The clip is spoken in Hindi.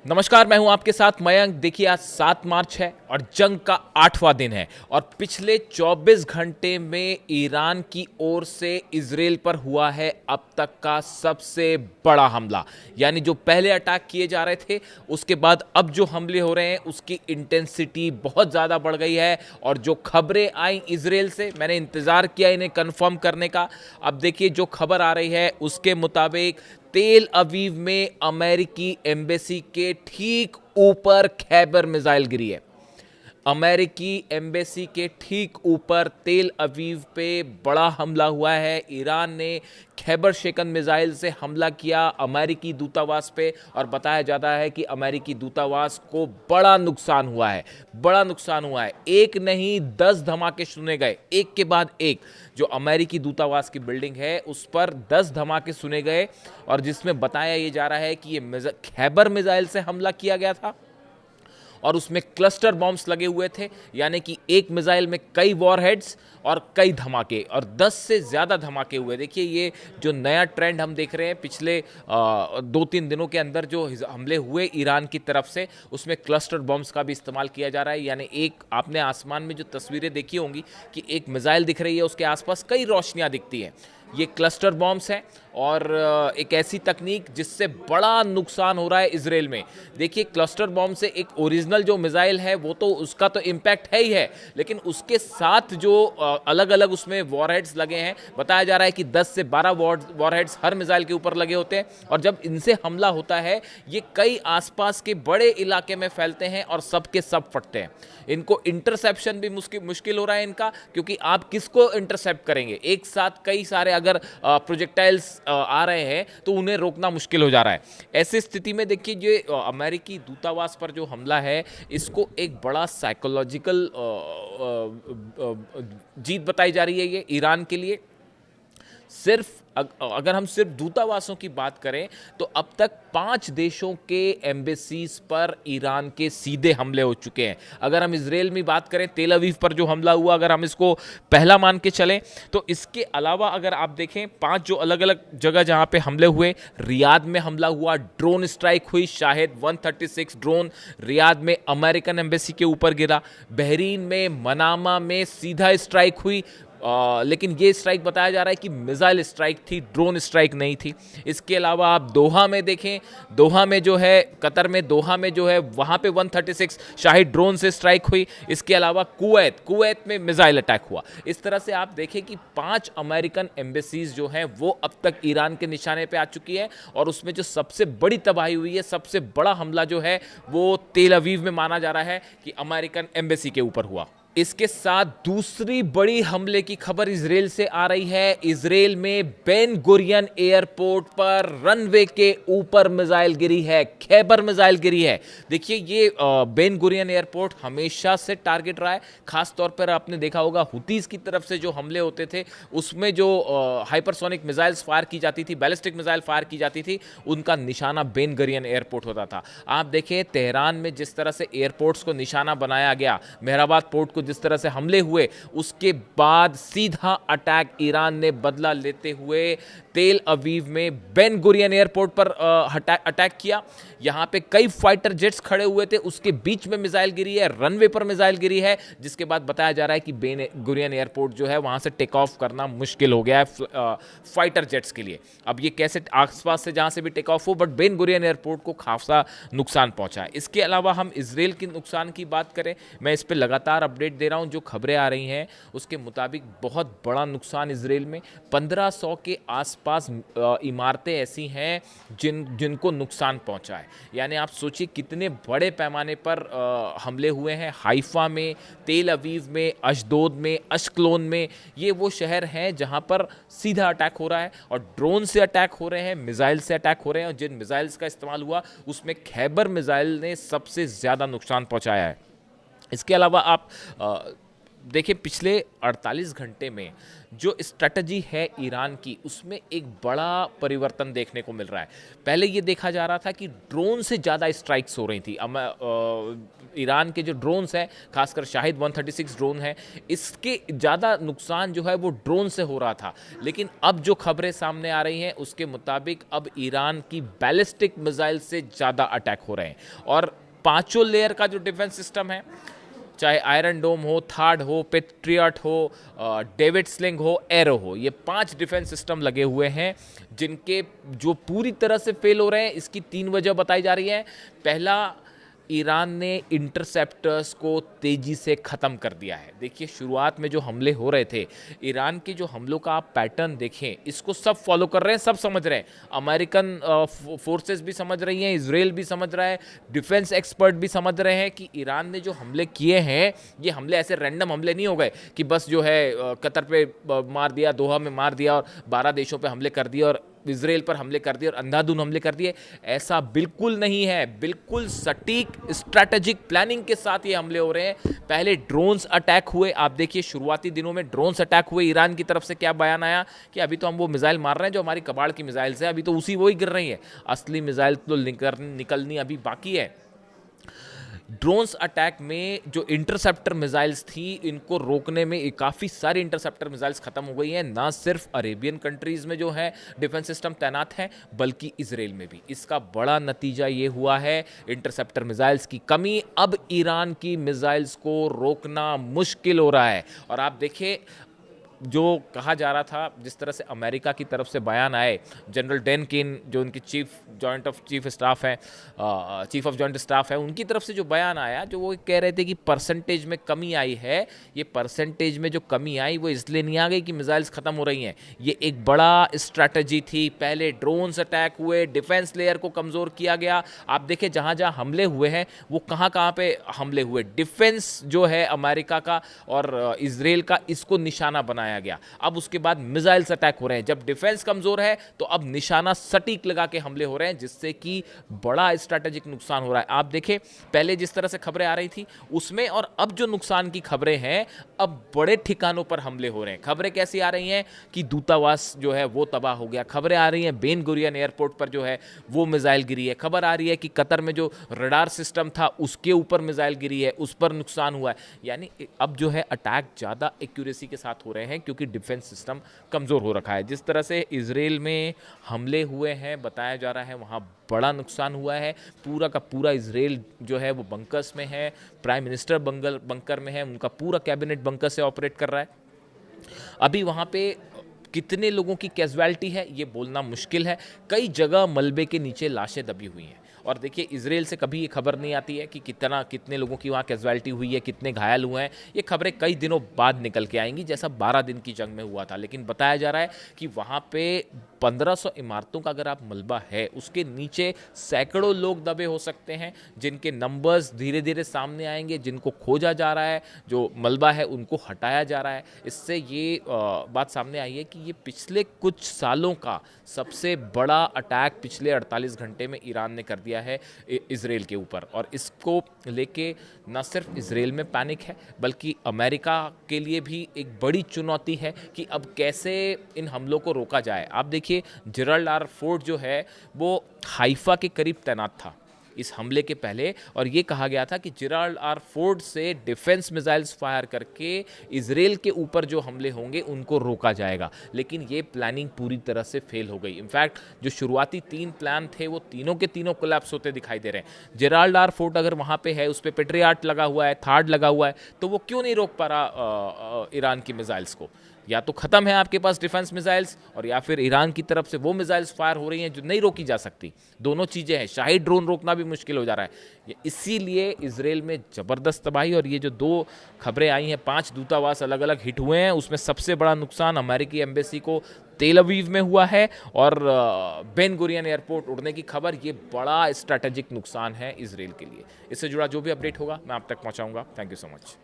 नमस्कार, मैं हूं आपके साथ मयंक। देखिए, आज 7 मार्च है और जंग का 8वां दिन है और पिछले 24 घंटे में ईरान की ओर से इजराइल पर हुआ है अब तक का सबसे बड़ा हमला। यानी जो पहले अटैक किए जा रहे थे उसके बाद अब जो हमले हो रहे हैं उसकी इंटेंसिटी बहुत ज़्यादा बढ़ गई है। और जो खबरें आई इजराइल से, मैंने इंतज़ार किया इन्हें कंफर्म करने का। अब देखिए, जो खबर आ रही है उसके मुताबिक तेल अवीव में अमेरिकी एम्बेसी के ठीक ऊपर खैबर मिसाइल गिरी है। अमेरिकी एम्बेसी के ठीक ऊपर तेल अवीव पे बड़ा हमला हुआ है। ईरान ने खैबर शेकन मिसाइल से हमला किया अमेरिकी दूतावास पे और बताया जाता है कि अमेरिकी दूतावास को बड़ा नुकसान हुआ है। बड़ा नुकसान हुआ है, एक नहीं 10 धमाके सुने गए, एक के बाद एक। जो अमेरिकी दूतावास की बिल्डिंग है उस पर 10 धमाके सुने गए और जिसमें बताया ये जा रहा है कि ये खैबर मिसाइल से हमला किया गया था और उसमें क्लस्टर बॉम्ब्स लगे हुए थे। यानी कि एक मिसाइल में कई वॉरहेड्स और कई धमाके और 10 से ज़्यादा धमाके हुए। देखिए, ये जो नया ट्रेंड हम देख रहे हैं पिछले 2-3 दिनों के अंदर जो हमले हुए ईरान की तरफ से, उसमें क्लस्टर बॉम्ब्स का भी इस्तेमाल किया जा रहा है। यानी एक आपने आसमान में जो तस्वीरें देखी होंगी कि एक मिसाइल दिख रही है, उसके आसपास कई रोशनियां दिखती हैं, ये क्लस्टर बॉम्ब्स हैं और एक ऐसी तकनीक जिससे बड़ा नुकसान हो रहा है इजराइल में। देखिए, क्लस्टर बॉम्ब से एक ओरिजिनल जो मिसाइल है वो तो उसका तो इम्पैक्ट है ही है, लेकिन उसके साथ जो अलग अलग उसमें वॉरहेड्स लगे हैं, बताया जा रहा है कि 10 से 12 वॉरहेड्स हर मिसाइल के ऊपर लगे होते हैं और जब इनसे हमला होता है ये कई आसपास के बड़े इलाके में फैलते हैं और सब के सब फटते हैं। इनको इंटरसेप्शन भी मुश्किल हो रहा है इनका, क्योंकि आप किसको इंटरसेप्ट करेंगे? एक साथ कई सारे अगर प्रोजेक्टाइल्स आ रहे हैं तो उन्हें रोकना मुश्किल हो जा रहा है। ऐसी स्थिति में देखिए, जो अमेरिकी दूतावास पर जो हमला है इसको एक बड़ा साइकोलॉजिकल जीत बताई जा रही है ये ईरान के लिए। सिर्फ अगर हम सिर्फ दूतावासों की बात करें तो अब तक 5 देशों के एम्बेसीज पर ईरान के सीधे हमले हो चुके हैं। अगर हम इजराइल में बात करें, तेल अवीव पर जो हमला हुआ, अगर हम इसको पहला मान के चलें तो इसके अलावा अगर आप देखें 5 जो अलग अलग जगह जहां पे हमले हुए, रियाद में हमला हुआ, ड्रोन स्ट्राइक हुई, शाहिद 136 ड्रोन रियाद में अमेरिकन एम्बेसी के ऊपर गिरा। बहरीन में मनामा में सीधा स्ट्राइक हुई, लेकिन ये स्ट्राइक बताया जा रहा है कि मिसाइल स्ट्राइक थी, ड्रोन स्ट्राइक नहीं थी। इसके अलावा आप दोहा में देखें, दोहा में जो है, कतर में दोहा में जो है वहाँ पे 136 शाहिद ड्रोन से स्ट्राइक हुई। इसके अलावा कुवैत में मिसाइल अटैक हुआ। इस तरह से आप देखें कि 5 अमेरिकन एम्बेसीज जो हैं वो अब तक ईरान के निशाने पे आ चुकी है और उसमें जो सबसे बड़ी तबाही हुई है, सबसे बड़ा हमला जो है वो तेल अवीव में माना जा रहा है कि अमेरिकन एम्बेसी के ऊपर हुआ। इसके साथ दूसरी बड़ी हमले की खबर इजराइल से आ रही है। इजराइल में बेन गुरियन एयरपोर्ट पर रनवे के ऊपर मिसाइल गिरी है, खैबर मिसाइल गिरी है। देखिए, ये बेन गुरियन एयरपोर्ट हमेशा से टारगेट रहा है। खास तौर पर आपने देखा होगा हुतीज की तरफ से जो हमले होते थे उसमें जो हाइपरसोनिक मिसाइल्स फायर की जाती थी, बैलिस्टिक मिसाइल फायर की जाती थी, उनका निशाना बेन गुरियन एयरपोर्ट होता था। आप देखिए, तेहरान में जिस तरह से एयरपोर्ट्स को निशाना बनाया गया, मेहराबाद पोर्ट को जिस तरह से हमले हुए, उसके बाद सीधा अटैक ईरान ने बदला लेते हुए तेल अवीव में बेन गुरियन एयरपोर्ट पर अटैक किया। यहां पे कई फाइटर जेट्स खड़े हुए थे, उसके बीच में मिसाइल गिरी है, रनवे पर मिसाइल गिरी है, जिसके बाद बताया जा रहा है कि बेन गुरियन एयरपोर्ट जो है वहां से टेक ऑफ करना मुश्किल हो गया है फाइटर जेट्स के लिए। अब ये कैसे आसपास से जहां से भी टेक ऑफ हो, बट बेन गुरियन एयरपोर्ट को खासा नुकसान पहुंचा है। इसके अलावा हम इजराइल के नुकसान की बात करें, मैं इस पर लगातार अपडेट दे रहा हूं। जो खबरें आ रही हैं उसके मुताबिक बहुत बड़ा नुकसान इजराइल में 1500 के आसपास इमारतें ऐसी हैं जिनको नुकसान पहुंचा है। यानी आप सोचिए कितने बड़े पैमाने पर हमले हुए हैं। हाइफा में, तेल अवीव में, अशदोद में, अशक्लोन में, ये वो शहर हैं जहां पर सीधा अटैक हो रहा है और ड्रोन से अटैक हो रहे हैं, मिसाइल से अटैक हो रहे हैं। और जिन मिसाइल्स का इस्तेमाल हुआ उसमें खैबर मिसाइल ने सबसे ज़्यादा नुकसान पहुंचाया है। इसके अलावा आप देखिए पिछले 48 घंटे में जो स्ट्रेटजी है ईरान की, उसमें एक बड़ा परिवर्तन देखने को मिल रहा है। पहले ये देखा जा रहा था कि ड्रोन से ज़्यादा स्ट्राइक्स हो रही थी। ईरान के जो ड्रोन्स हैं, खासकर शाहिद 136 ड्रोन है, इसके ज़्यादा नुकसान जो है वो ड्रोन से हो रहा था। लेकिन अब जो खबरें सामने आ रही हैं उसके मुताबिक अब ईरान की बैलिस्टिक मिसाइल से ज़्यादा अटैक हो रहे हैं। और पांचों लेयर का जो डिफेंस सिस्टम है, चाहे आयरन डोम हो, थार्ड हो, पेट्रियट हो, डेविड स्लिंग हो, एरो हो, ये 5 डिफेंस सिस्टम लगे हुए हैं जिनके जो पूरी तरह से फेल हो रहे हैं। इसकी 3 वजह बताई जा रही है। पहला, ईरान ने इंटरसेप्टर्स को तेजी से ख़त्म कर दिया है। देखिए शुरुआत में जो हमले हो रहे थे, ईरान के जो हमलों का आप पैटर्न देखें, इसको सब फॉलो कर रहे हैं, सब समझ रहे हैं। अमेरिकन फोर्सेस भी समझ रही हैं, इजराइल भी समझ रहा है, डिफेंस एक्सपर्ट भी समझ रहे हैं कि ईरान ने जो हमले किए हैं, ये हमले ऐसे रैंडम हमले नहीं हो गए कि बस जो है कतर पे मार दिया, दोहा में मार दिया और 12 देशों पे हमले कर दिए और इजराइल पर हमले कर दिए और अंधाधुन हमले कर दिए। ऐसा बिल्कुल नहीं है। बिल्कुल सटीक स्ट्रैटेजिक प्लानिंग के साथ ये हमले हो रहे हैं। पहले ड्रोन्स अटैक हुए, आप देखिए शुरुआती दिनों में ड्रोन्स अटैक हुए। ईरान की तरफ से क्या बयान आया कि अभी तो हम वो मिसाइल मार रहे हैं जो हमारी कबाड़ की मिसाइल है, अभी तो उसी वो ही गिर रही है, असली मिसाइल तो निकलनी अभी बाकी है। ड्रोन्स अटैक में जो इंटरसेप्टर मिसाइल्स थी, इनको रोकने में काफ़ी सारी इंटरसेप्टर मिसाइल्स ख़त्म हो गई हैं। ना सिर्फ अरेबियन कंट्रीज़ में जो है डिफेंस सिस्टम तैनात है, बल्कि इसराइल में भी। इसका बड़ा नतीजा ये हुआ है इंटरसेप्टर मिसाइल्स की कमी। अब ईरान की मिसाइल्स को रोकना मुश्किल हो रहा है। और आप देखिए जो कहा जा रहा था, जिस तरह से अमेरिका की तरफ से बयान आए, जनरल डेनकिन जो उनकी चीफ ऑफ जॉइंट स्टाफ है, उनकी तरफ से जो बयान आया, जो वो कह रहे थे कि परसेंटेज में कमी आई है। ये परसेंटेज में जो कमी आई वो इसलिए नहीं आ गई कि मिसाइल्स ख़त्म हो रही हैं, ये एक बड़ा स्ट्रैटेजी थी। पहले ड्रोन्स अटैक हुए, डिफेंस लेयर को कमज़ोर किया गया। आप देखें जहाँ जहाँ हमले हुए हैं वो कहाँ कहाँ पे हमले हुए, डिफेंस जो है अमेरिका का और इसराइल का, इसको निशाना बनाया गया। अब उसके बाद मिसाइल्स अटैक हो रहे हैं। जब डिफेंस कमजोर है तो अब निशाना सटीक लगा के हमले हो रहे हैं, जिससे कि बड़ा स्ट्रैटेजिक नुकसान हो रहा है। आप देखें पहले जिस तरह से खबरें आ रही थी उसमें और अब जो नुकसान की खबरें हैं, अब बड़े ठिकानों पर हमले हो रहे हैं। खबरें कैसी आ रही हैं कि दूतावास जो है वो तबाह हो गया। खबरें आ रही हैं बेन गुरियन एयरपोर्ट पर जो है वो मिसाइल गिरी है। खबर आ रही है कि कतर में जो रडार सिस्टम था उसके ऊपर मिसाइल गिरी है, उस पर नुकसान हुआ है। यानी अब जो है अटैक ज़्यादा एक्यूरेसी के साथ हो रहे हैं क्योंकि डिफेंस सिस्टम कमज़ोर हो रखा है। जिस तरह से इजराइल में हमले हुए हैं, बताया जा रहा है वहाँ बड़ा नुकसान हुआ है। पूरा का पूरा इजराइल जो है वो बंकर्स में है, प्राइम मिनिस्टर बंकर में है, उनका पूरा कैबिनेट बंकर से ऑपरेट कर रहा है। अभी वहाँ पे कितने लोगों की कैजुअलिटी है ये बोलना मुश्किल है। कई जगह मलबे के नीचे लाशें दबी हुई हैं। और देखिए इजराइल से कभी ये खबर नहीं आती है कि कितने लोगों की वहाँ कैजुअलिटी हुई है, कितने घायल हुए हैं। ये खबरें कई दिनों बाद निकल के आएंगी, जैसा 12 दिन की जंग में हुआ था। लेकिन बताया जा रहा है कि वहाँ पे 1500 इमारतों का अगर आप मलबा है, उसके नीचे सैकड़ों लोग दबे हो सकते हैं, जिनके नंबर्स धीरे धीरे सामने आएंगे, जिनको खोजा जा रहा है, जो मलबा है उनको हटाया जा रहा है। इससे ये बात सामने आई है कि ये पिछले कुछ सालों का सबसे बड़ा अटैक पिछले 48 घंटे में ईरान ने कर दिया है इजराइल के ऊपर। और इसको लेके न सिर्फ इजराइल में पैनिक है, बल्कि अमेरिका के लिए भी एक बड़ी चुनौती है कि अब कैसे इन हमलों को रोका जाए। आप देखिए जेराल्ड आर फोर्ड जो है वो हाइफा के करीब तैनात था इस हमले के पहले, और ये कहा गया था कि जेराल्ड आर फोर्ड से डिफेंस मिसाइल्स फायर करके इजराइल के ऊपर जो हमले होंगे उनको रोका जाएगा। लेकिन ये प्लानिंग पूरी तरह से फेल हो गई। इनफैक्ट जो शुरुआती 3 प्लान थे वो तीनों के तीनों कोलैप्स होते दिखाई दे रहे हैं। जेराल्ड आर फोर्ड अगर वहाँ पे है, उस पर पेट्रियट लगा हुआ है, थार्ड लगा हुआ है, तो वो क्यों नहीं रोक पा रहा ईरान की मिसाइल्स को? या तो ख़त्म है आपके पास डिफेंस मिसाइल्स, और या फिर ईरान की तरफ से वो मिसाइल्स फायर हो रही हैं जो नहीं रोकी जा सकती। दोनों चीज़ें हैं। शाही ड्रोन रोकना भी मुश्किल हो जा रहा है। इसीलिए इजराइल में ज़बरदस्त तबाही। और ये जो 2 खबरें आई हैं, 5 दूतावास अलग अलग हिट हुए हैं, उसमें सबसे बड़ा नुकसान अमेरिकी एम्बेसी को तेल अवीव में हुआ है। और बेन गुरियन एयरपोर्ट उड़ने की खबर, ये बड़ा स्ट्रैटेजिक नुकसान है इजराइल के लिए। इससे जुड़ा जो भी अपडेट होगा मैं आप तक पहुँचाऊँगा। Thank you so much.